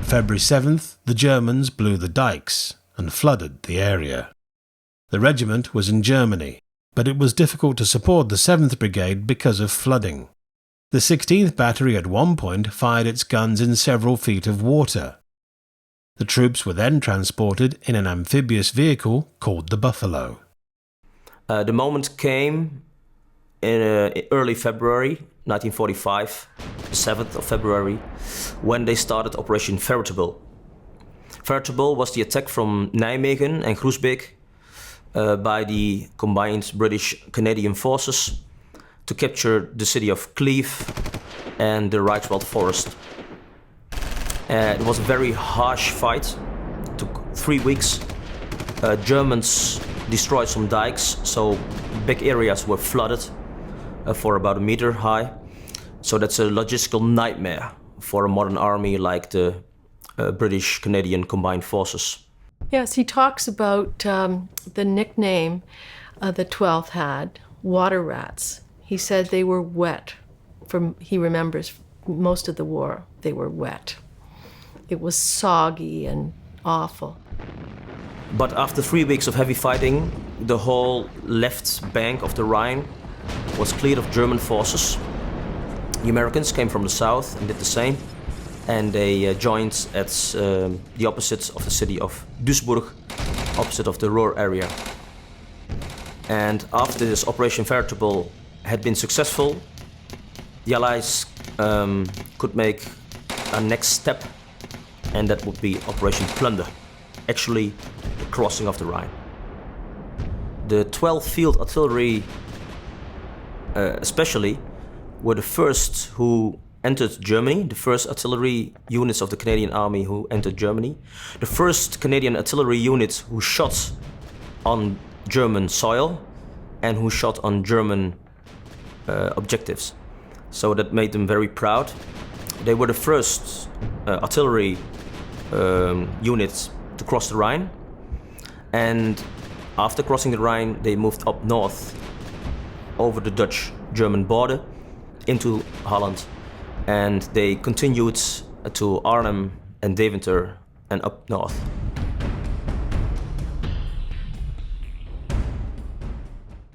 February 7th, the Germans blew the dikes and flooded the area. The regiment was in Germany, but it was difficult to support the 7th Brigade because of flooding. The 16th Battery at one point fired its guns in several feet of water. The troops were then transported in an amphibious vehicle called the Buffalo. The moment came in early February 1945, the 7th of February, when they started Operation Veritable. Veritable was the attack from Nijmegen and Groesbeek by the combined British-Canadian forces to capture the city of Cleve and the Reichswald Forest. It was a very harsh fight. It took 3 weeks. Germans destroyed some dikes, so big areas were flooded for about a meter high. So that's a logistical nightmare for a modern army like the British-Canadian combined forces. Yes, he talks about the nickname the 12th had, water rats. He said they were wet. He remembers most of the war, they were wet. It was soggy and awful. But after 3 weeks of heavy fighting, the whole left bank of the Rhine was cleared of German forces. The Americans came from the south and did the same, and they joined at the opposite of the city of Duisburg, opposite of the Ruhr area. And after this Operation Veritable had been successful, the Allies could make a next step, and that would be Operation Plunder, actually the crossing of the Rhine. The 12th Field Artillery especially were the first who entered Germany, the first artillery units of the Canadian Army who entered Germany, the first Canadian artillery unit who shot on German soil and who shot on German objectives. So that made them very proud. They were the first artillery units to cross the Rhine, and after crossing the Rhine they moved up north over the Dutch-German border into Holland, and they continued to Arnhem and Deventer and up north.